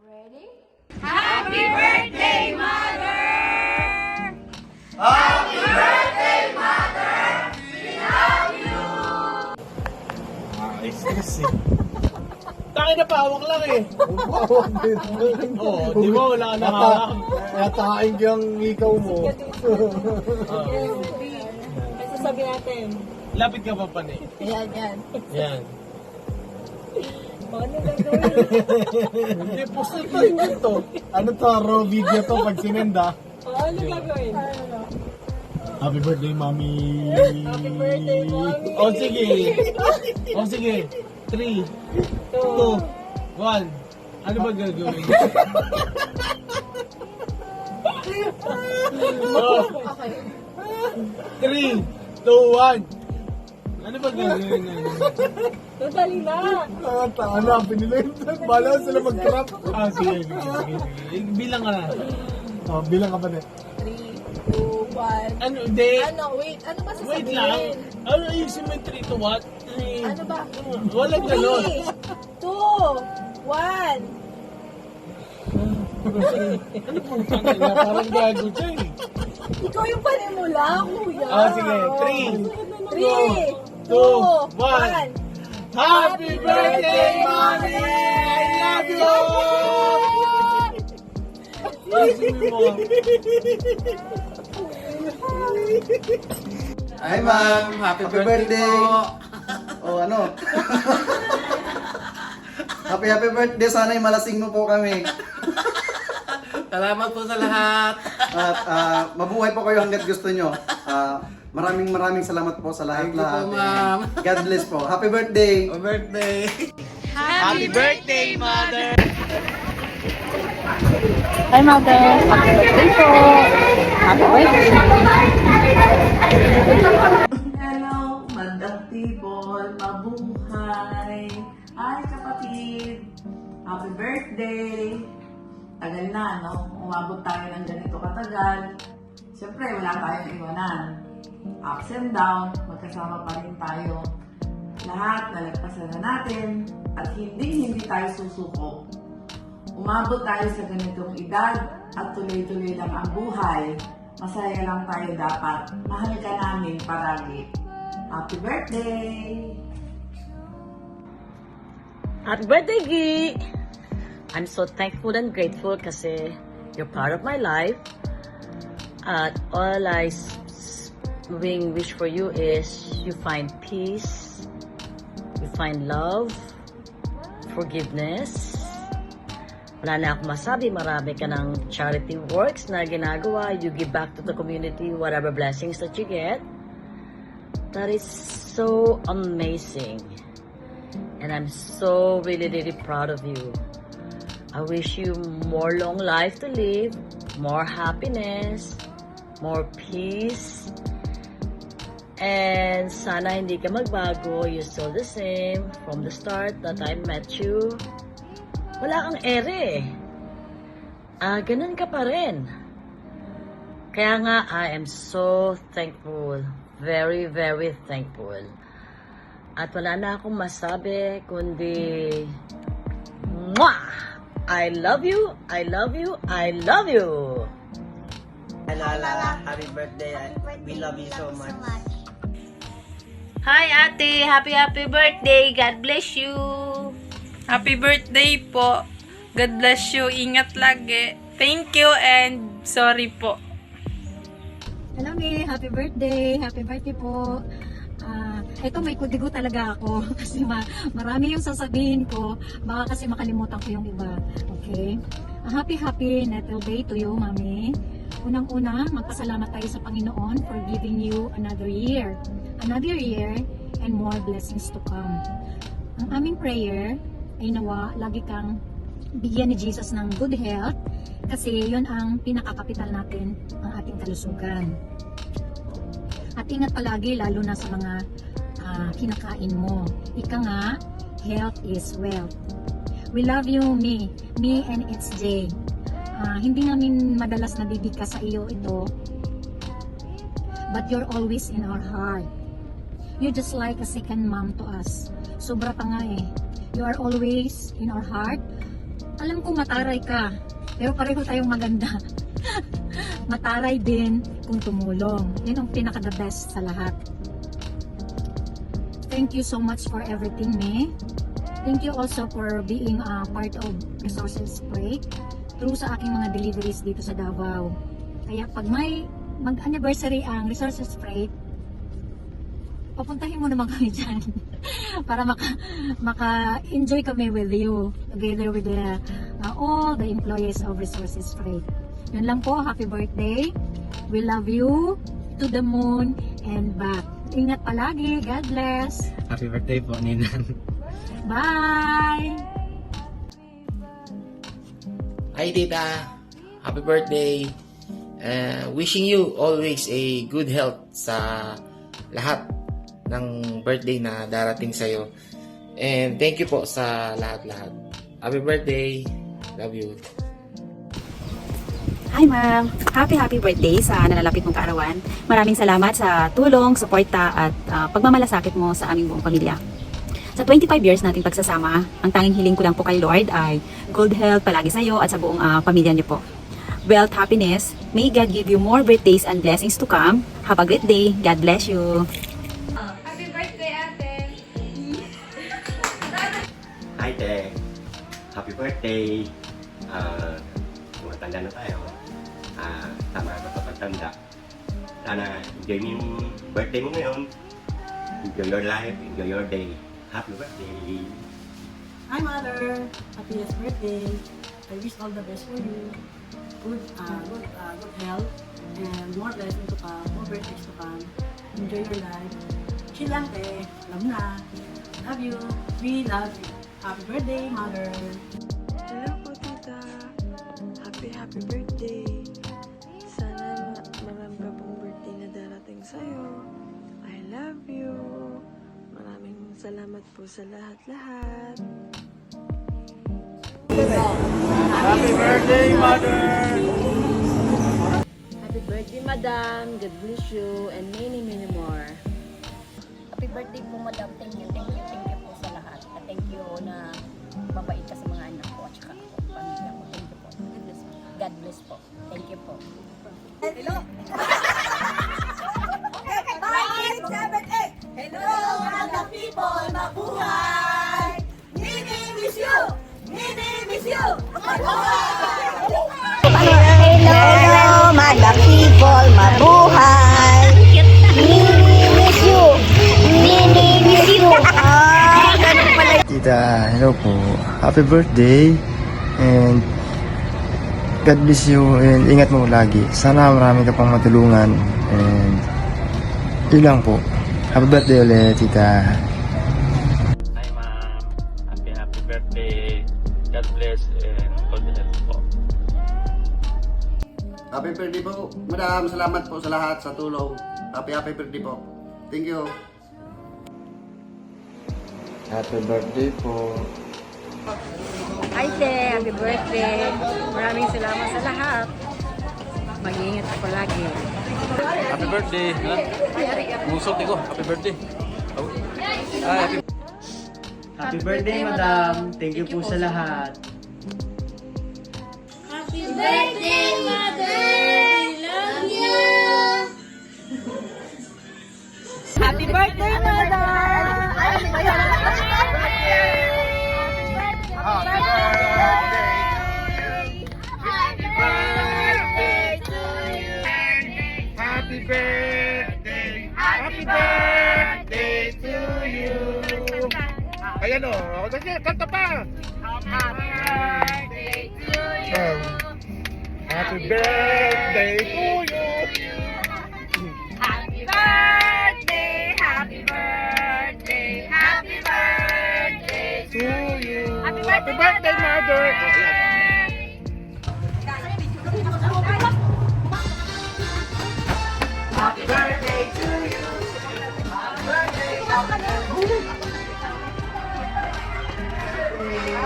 Ready? Happy birthday, Mother! Happy birthday, Mother! Ay, stress eh. Takin na pawak lang eh. Pawag din. Oo, di ba wala ka nakalam? Natakin ko yung ikaw mo. May sasabi natin. Lapit ka pa pa eh. Ayan, yan. Yan. Ano gagawin? Hindi, post na to, hindi to. Ano to, raw video to pag sinenda. Ano gagawin? Happy birthday, Mami! Happy birthday, Mommy! O sige. O sige. 3, 2, 1. Ano ba gagawin? Oh. 3, 2, 1. Ano ba gagawin? Nadali na! Ano, pinilin. Bala sila mag-crap. Ah, sige, sige, sige. Bilang ka na. Oh, bilang ka pa din. 3, 2, 1. Ano, hindi. Ano, wait. Ano ba sasabihin? Wait lang. Ano ayusin mo yung 3 to what? Ay, Ano ba? walang ganon. 3, 2, 1. Ano pong tangina? Parang gago siya eh. Ikaw yung panimula, kuya. Ah, sige. 3, 3, 2, 1. Happy birthday, Mommy! I love you! Ayusin mo. Hi ma'am, happy birthday. Oh ano? Happy birthday, sana'y malasing mo po kami. Salamat po sa lahat. At mabuhay po kayo hanggat gusto nyo. Maraming salamat po sa lahat. Thank you po, ma'am. God bless po. Happy birthday. Happy birthday. Happy birthday, Mother! Hi, Mother. Happy birthday po. Happy birthday. Hello, magandang people, mabuhay. Hi kapatid, happy birthday. Tagal na, no? Umabot tayo ng ganito katagal. Siyempre, wala tayong iwanan. Ups and down, magkasama pa rin tayo. Lahat nalagpasan na natin at hindi tayo susuko. Umabot tayo sa ganitong edad at tuloy-tuloy lang ang buhay. Masaya lang tayo dapat. Mahal ka namin paragi. Happy birthday! Happy birthday, Gi! I'm so thankful and grateful kasi you're part of my life. At all I wish for you is you find peace, you find love, forgiveness. Wala na akong masabi, marami ka ng charity works na ginagawa. You give back to the community whatever blessings that you get. That is so amazing. And I'm so really proud of you. I wish you more long life to live, more happiness, more peace. And sana hindi ka magbago. You're still the same from the start that I met you. Wala kang ere. Ganun ka pa rin. Kaya nga, I am so thankful. Very thankful. At wala na akong masabi, kundi, mwah! I love you, I love you, I love you! Lala, happy birthday. We love you so much. Hi ate, happy birthday. God bless you. Happy birthday po. God bless you. Ingat lagi. Thank you and sorry po. Hello, May. Happy birthday. Happy birthday po. Ito may kudigo talaga ako kasi marami yung sasabihin ko. Baka kasi makalimutan ko yung iba. Okay? Happy Natal Day to you, Mami. Unang-una, magpasalamat tayo sa Panginoon for giving you another year. Another year and more blessings to come. Ang aming prayer ay nawa, lagi kang bigyan ni Jesus ng good health kasi yun ang pinakakapital natin, ang ating kalusugan. At ingat palagi lalo na sa mga kinakain mo. Ika nga, health is wealth. We love you, me and it's Jay. Hindi namin madalas nabibigkas sa iyo ito, but you're always in our heart. You're just like a second mom to us. Sobra pa nga eh. You are always in our heart. Alam ko mataray ka, pero pareho tayong maganda. Mataray din kung tumulong. Yun ang pinaka-the best sa lahat. Thank you so much for everything, May. Thank you also for being a part of Resources Spray through sa aking mga deliveries dito sa Davao. Kaya pag may mag-anniversary ang Resources Spray, papuntahin mo naman kami dyan para maka-enjoy kami with you together with all the employees of Resources Spray. Yun lang po, happy birthday. We love you to the moon and back. Ingat palagi. God bless. Happy birthday po, Ninang. Bye! Hi Tita, happy birthday. Wishing you always a good health sa lahat ng birthday na darating sa'yo. And thank you po sa lahat-lahat. Happy birthday. Love you. Hi ma'am! Happy birthday sa nalalapit mong kaarawan. Maraming salamat sa tulong, suporta at pagmamalasakit mo sa aming buong pamilya. Sa 25 years nating pagsasama, ang tanging hiling ko lang po kay Lord ay good health palagi sa iyo at sa buong pamilya niyo po. Wealth, happiness, may God give you more birthdays and blessings to come. Have a great day. God bless you. Happy birthday, ate! Hi, Te. Happy birthday. Tumatanda na tayo. Tama na kapagtanda. Sana enjoy mo yung birthday mo ngayon. Enjoy your life, enjoy your day. Happy birthday. Hi Mother! Happiest birthday! I wish all the best for you. Good health and more blessings to come, more birthdays to come. Enjoy your life. Chill lang, te. Love na. Love you. We love you. Happy birthday, Mother! Hello po, Tita. Happy birthday. Sana marami pa pong birthday na darating sa'yo. I love you. Maraming salamat po sa lahat-lahat. Happy birthday, Mother! Happy birthday, Madam. God bless you and many, many more. Happy birthday po, Madam. Thank you po sa lahat. At thank you na mabait ka sa mga anak ko at saka ako, pamilya ko. Thank you po. God bless po. Thank you po. Hello! Hello, mga people! Mabuhay! Nini, miss you! Nini, miss you! Hello, mga people, mabuhay! Nini, miss you! Nini, miss you! Tita, hello po. Happy birthday and God bless you and ingat mo lagi. Sana marami ka pang matulungan and yun lang po. Happy birthday ulit, Tita. Hi, Ma'am. Happy birthday. God bless and all the health po. Happy birthday po, Madam. Salamat po sa lahat sa tulong. Happy birthday po. Thank you. Happy birthday po. Hi, Te. Happy birthday. Maraming salamat sa lahat. Mag-iingat ka palagi. Happy birthday. Musok ko. Happy birthday. Happy birthday, Madam. Thank you po sa lahat. Happy birthday, Mother! We love you! Happy birthday, Mother! Happy birthday! Happy birthday to you! Ayan o, kasi kanta pa! Happy birthday to you! Happy birthday to you! Happy birthday! Happy birthday! Happy birthday To you! Happy birthday, Mother! Happy birthday to you! Happy birthday,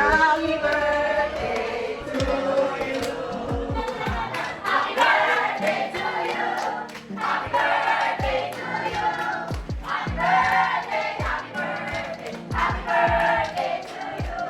Happy birthday to you! Happy birthday to you! Happy birthday to you! Happy birthday, happy birthday, happy birthday to you!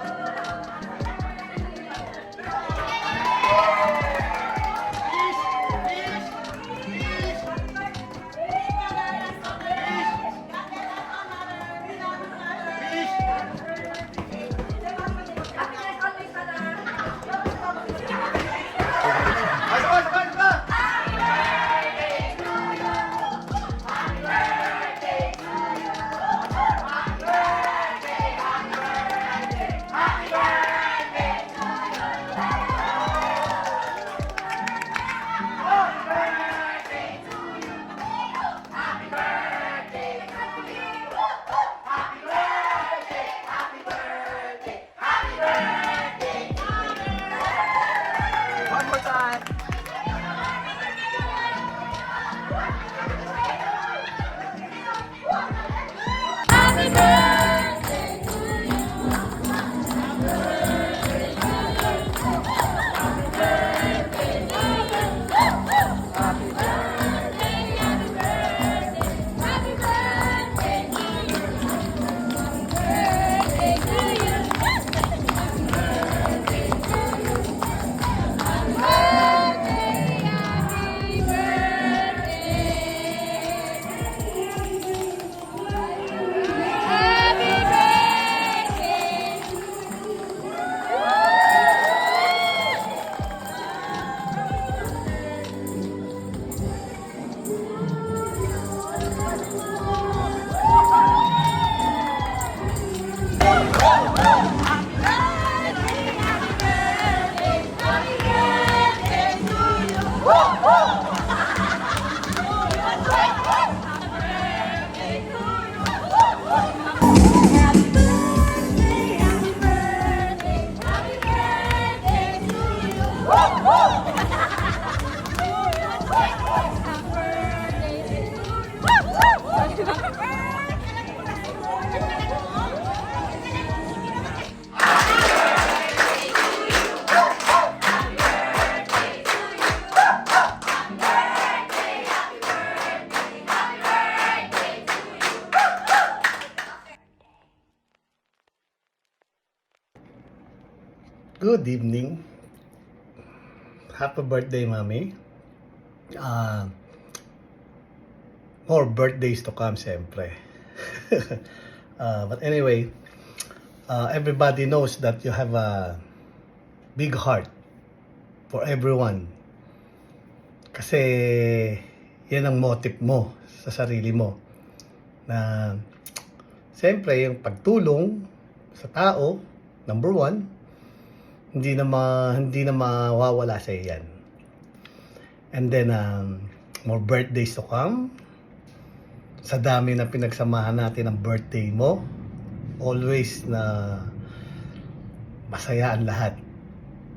Good evening. Happy birthday, Mommy. More birthdays to come, siyempre. But anyway, everybody knows that you have a big heart for everyone. Kasi yan ang motive mo sa sarili mo. Na siyempre, yung pagtulong sa tao, number one, hindi na mawawala sa iyan. And then, more birthdays to come. Sa dami na pinagsamahan natin ang birthday mo, always na masaya ang lahat.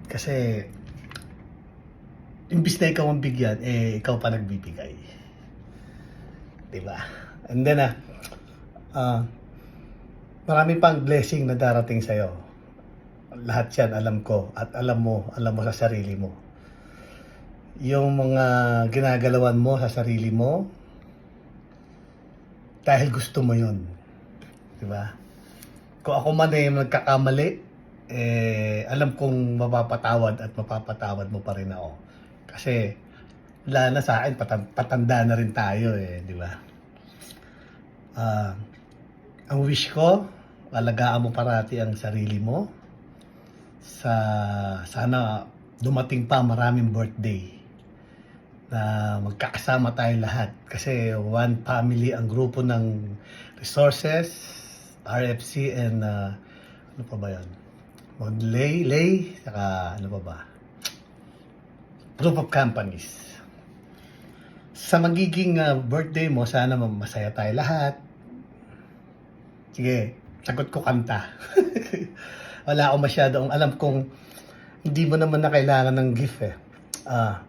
Kasi, imbis na ikaw ang bigyan, ikaw pa nagbibigay. Diba? And then, marami pang blessing na darating sa'yo. Lahat yan alam ko at alam mo sa sarili mo. Yung mga ginagalawan mo sa sarili mo, dahil gusto mo yun. Diba? Kung ako man nagkakamali, alam kong mapapatawad at mapapatawad mo pa rin ako. Kasi, wala na sa akin, patanda na rin tayo di ba? Ang wish ko, alagaan mo parati ang sarili mo. Sana dumating pa maraming birthday na magkakasama tayo lahat. Kasi one family ang grupo ng Resources, RFC, and ano pa ba yan? Lay, saka ano pa ba? Group of companies. Sa magiging birthday mo, sana masaya tayo lahat. Sige, sagot ko kanta. Wala akong masyadong alam kong hindi mo naman na kailangan ng gift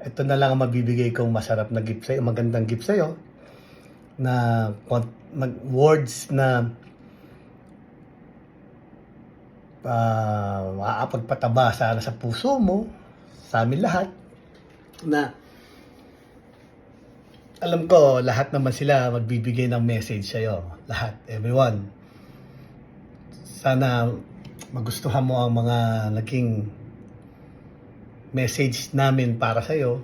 ito na lang ang mabibigay kong masarap na gift sa'yo, magandang gift sa'yo, na words na makakapagpataba sana sa puso mo, sa amin lahat, na alam ko lahat naman sila magbibigay ng message sa'yo, lahat, everyone. Sana magustuhan mo ang mga naging message namin para sa'yo.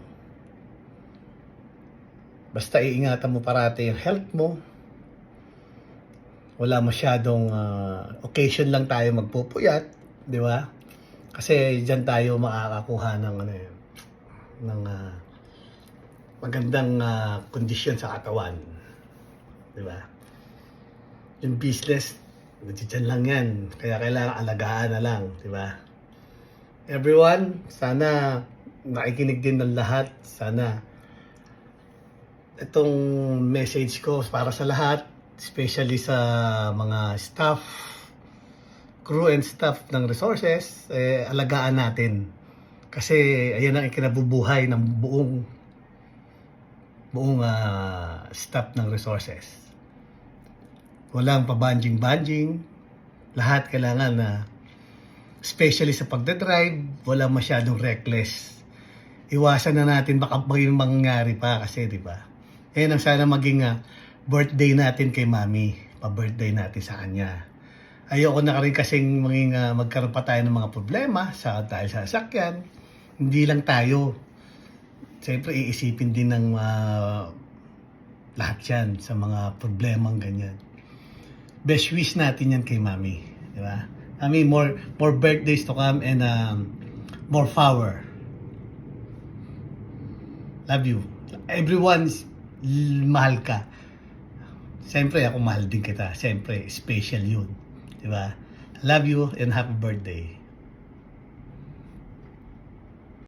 Basta iingatan mo parati yung health mo. Wala masyadong occasion lang tayo magpupuyat, di ba? Kasi diyan tayo makakakuha ng magandang kondisyon sa katawan. Di ba? Yung business, nandiyan lang yan. Kaya kailangan alagaan na lang, di ba? Everyone, sana nakikinig din ng lahat. Sana itong message ko para sa lahat, especially sa mga staff, crew and staff ng Resources, alagaan natin. Kasi ayan ang ikinabubuhay ng buong staff ng Resources. Walang pabanjing-banjing. Lahat kailangan na especially sa pagdadrive, wala masyadong reckless. Iwasan na natin baka may mangyari pa kasi, di ba? Yan ang sana maging birthday natin kay Mami. Pa-birthday natin sa kanya. Ayoko na rin kasing magkaroon pa tayo ng mga problema dahil sa sasakyan. Hindi lang tayo. Siyempre, iisipin din ng lahat yan sa mga problemang ganyan. Best wish natin yan kay Mami. Di ba? Mami, more birthdays to come and more power. Love you. Everyone's mahal ka. Siyempre, ako mahal din kita. Siyempre, special yun. Diba? Love you and happy birthday.